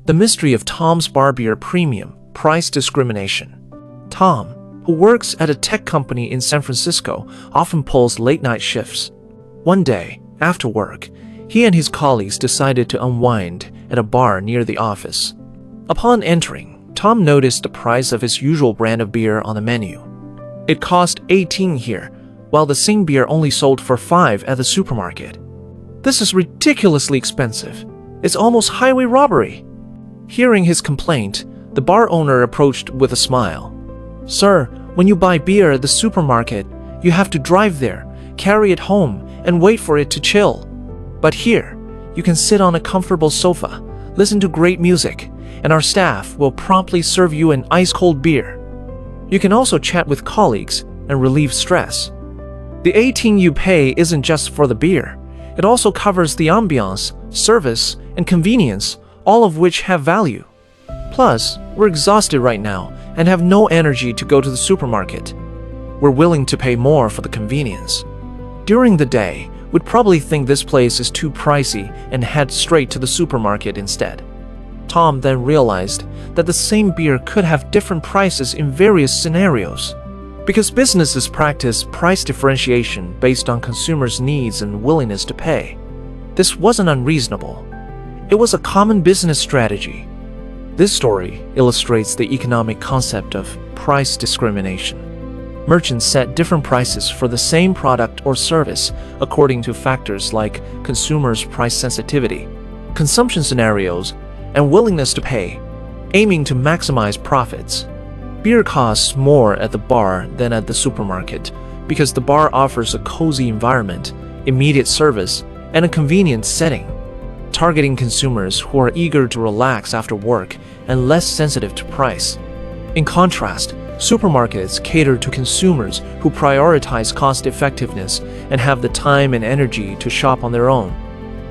The Mystery of Tom's Bar Beer Premium Price Discrimination. Tom, who works at a tech company in San Francisco, often pulls late-night shifts. One day, after work, he and his colleagues decided to unwind at a bar near the office. Upon entering, Tom noticed the price of his usual brand of beer on the menu. It cost $18 here, while the same beer only sold for $5 at the supermarket. "This is ridiculously expensive. It's almost highway robbery." Hearing his complaint, the bar owner approached with a smile. "Sir, when you buy beer at the supermarket, you have to drive there, carry it home, and wait for it to chill. But here, you can sit on a comfortable sofa, listen to great music, and our staff will promptly serve you an ice-cold beer. You can also chat with colleagues and relieve stress. The $18 you pay isn't just for the beer. It also covers the ambiance, service, and convenience, all of which have value. Plus, we're exhausted right now and have no energy to go to the supermarket. We're willing to pay more for the convenience. During the day, we'd probably think this place is too pricey and head straight to the supermarket instead." Tom then realized that the same beer could have different prices in various scenarios. Because businesses practice price differentiation based on consumers' needs and willingness to pay. This wasn't unreasonable. It was a common business strategy. This story illustrates the economic concept of price discrimination. Merchants set different prices for the same product or service according to factors like consumers' price sensitivity, consumption scenarios, and willingness to pay, aiming to maximize profits. Beer costs more at the bar than at the supermarket because the bar offers a cozy environment, immediate service, and a convenient setting, targeting consumers who are eager to relax after work and less sensitive to price. In contrast, supermarkets cater to consumers who prioritize cost-effectiveness and have the time and energy to shop on their own.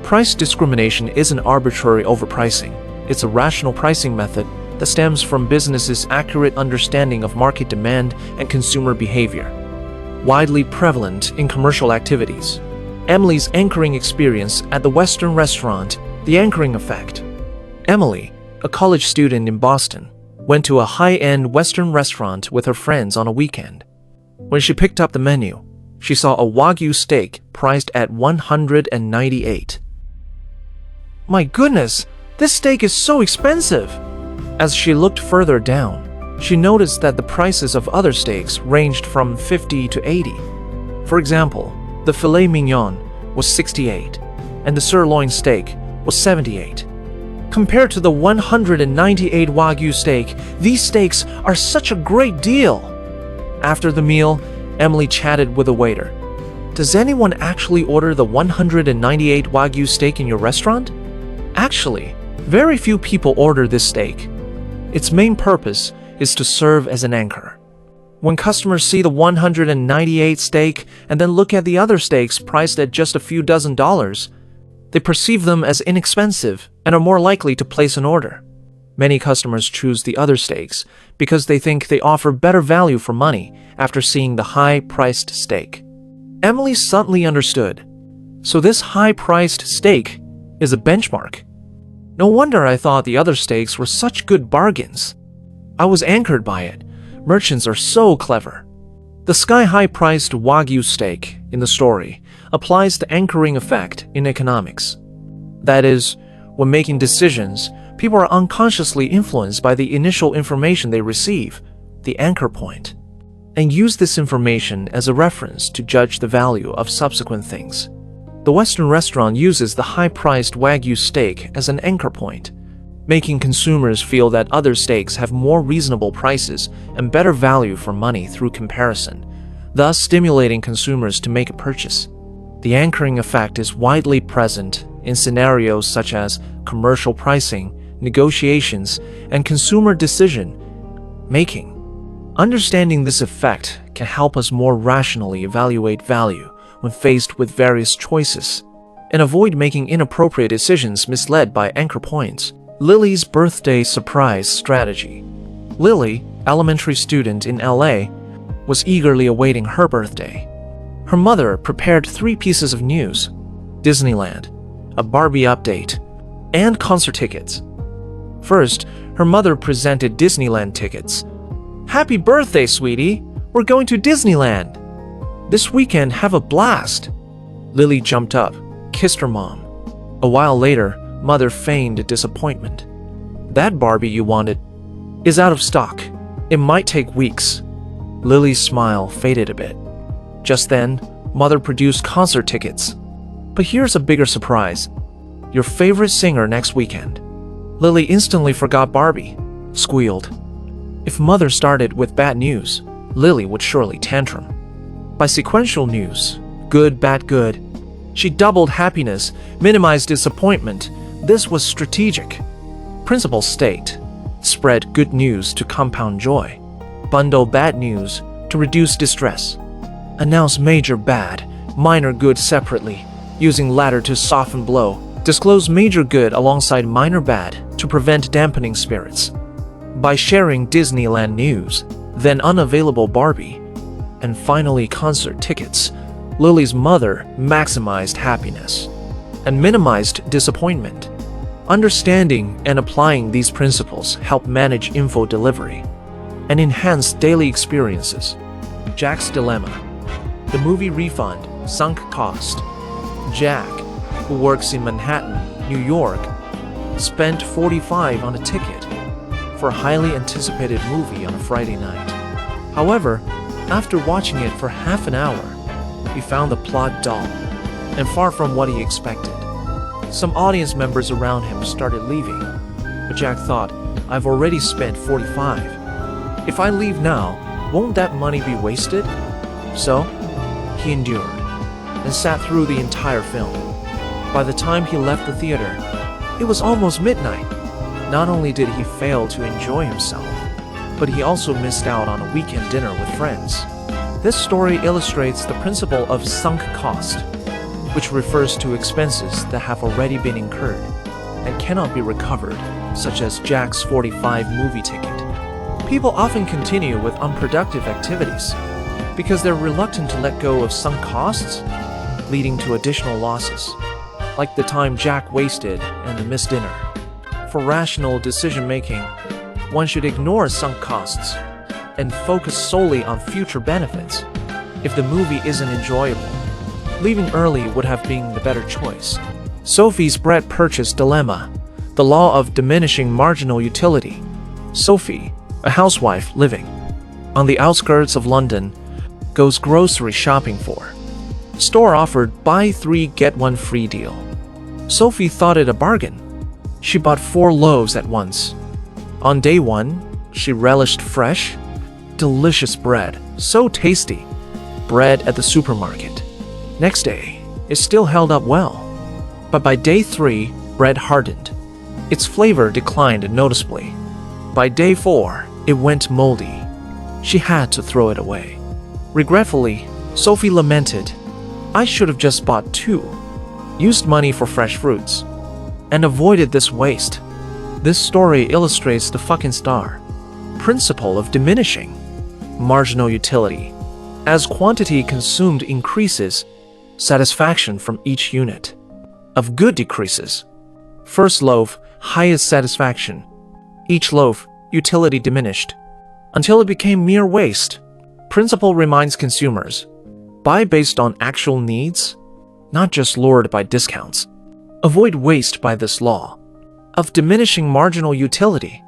Price discrimination isn't arbitrary overpricing. It's a rational pricing method that stems from businesses' accurate understanding of market demand and consumer behavior. Widely prevalent in commercial activities. Emily's anchoring experience at the Western restaurant, the anchoring effect. Emily, a college student in Boston, went to a high-end Western restaurant with her friends on a weekend. When she picked up the menu, she saw a Wagyu steak priced at $198. "My goodness, this steak is so expensive!" As she looked further down, she noticed that the prices of other steaks ranged from $50 to $80. For example, the filet mignon was $68, and the sirloin steak was $78. Compared to the $198 Wagyu steak, these steaks are such a great deal. After the meal, Emily chatted with a waiter. "Does anyone actually order the $198 Wagyu steak in your restaurant?" "Actually, very few people order this steak. Its main purpose is to serve as an anchor. When customers see the $198 steak and then look at the other steaks priced at just a few dozen dollars, they perceive them as inexpensive and are more likely to place an order. Many customers choose the other steaks because they think they offer better value for money after seeing the high-priced steak." Emily suddenly understood. So this high-priced steak is a benchmark. No wonder I thought the other steaks were such good bargains. I was anchored by it. Merchants are so clever. The sky-high-priced Wagyu steak in the story applies the anchoring effect in economics. That is, when making decisions, people are unconsciously influenced by the initial information they receive, the anchor point, and use this information as a reference to judge the value of subsequent things. The Western restaurant uses the high-priced Wagyu steak as an anchor point, making consumers feel that other steaks have more reasonable prices and better value for money through comparison, thus stimulating consumers to make a purchase. The anchoring effect is widely present in scenarios such as commercial pricing, negotiations, and consumer decision-making. Understanding this effect can help us more rationally evaluate value when faced with various choices, and avoid making inappropriate decisions misled by anchor points. Lily's birthday surprise strategy. Lily, elementary student in LA, was eagerly awaiting her birthday. Her mother prepared 3 pieces of news: Disneyland, a Barbie update, and concert tickets. First, her mother presented Disneyland tickets. "Happy birthday, sweetie! We're going to Disneyland! This weekend, have a blast!" Lily jumped up, kissed her mom. A while later, mother feigned disappointment. "That Barbie you wanted is out of stock. It might take weeks." Lily's smile faded a bit. Just then, mother produced concert tickets. "But here's a bigger surprise. Your favorite singer next weekend." Lily instantly forgot Barbie, squealed. If mother started with bad news, Lily would surely tantrum. By sequential news, good, bad, good, she doubled happiness, minimized disappointment. This was strategic. Principle state: spread good news to compound joy. Bundle bad news to reduce distress. Announce major bad, minor good separately, using latter to soften blow. Disclose major good alongside minor bad to prevent dampening spirits. By sharing Disneyland news, then unavailable Barbie, and finally concert tickets, Lily's mother maximized happiness and minimized disappointment. Understanding and applying these principles help manage info delivery and enhance daily experiences. Jack's Dilemma. The movie Refund, Sunk Cost. Jack, who works in Manhattan, New York, spent $45 on a ticket for a highly anticipated movie on a Friday night. However, after watching it for half an hour, he found the plot dull and far from what he expected. Some audience members around him started leaving, but Jack thought, "I've already spent $45. If I leave now, won't that money be wasted?" So, he endured and sat through the entire film. By the time he left the theater, it was almost midnight. Not only did he fail to enjoy himself, but he also missed out on a weekend dinner with friends. This story illustrates the principle of sunk cost, which refers to expenses that have already been incurred and cannot be recovered, such as Jack's $45 movie ticket. People often continue with unproductive activities because they're reluctant to let go of sunk costs, leading to additional losses, like the time Jack wasted and the missed dinner. For rational decision-making, one should ignore sunk costs and focus solely on future benefits. If the movie isn't enjoyable, leaving early would have been the better choice. Sophie's bread purchase dilemma. The law of diminishing marginal utility. Sophie, a housewife living on the outskirts of London, goes grocery shopping for. Store offered buy 3 get 1 free deal. Sophie thought it a bargain. She bought 4 loaves at once. On day 1, she relished fresh, delicious bread, so tasty. Bread at the supermarket. Next day, it still held up well. But by day 3, bread hardened. Its flavor declined noticeably. By day 4, it went moldy. She had to throw it away. Regretfully, Sophie lamented, "I should have just bought 2, used money for fresh fruits, and avoided this waste." This story illustrates the fucking star principle of diminishing marginal utility. As quantity consumed increases, satisfaction from each unit of good decreases. First loaf, highest satisfaction. Each loaf, utility diminished, until it became mere waste. Principle reminds consumers, buy based on actual needs, not just lured by discounts. Avoid waste by this law of diminishing marginal utility.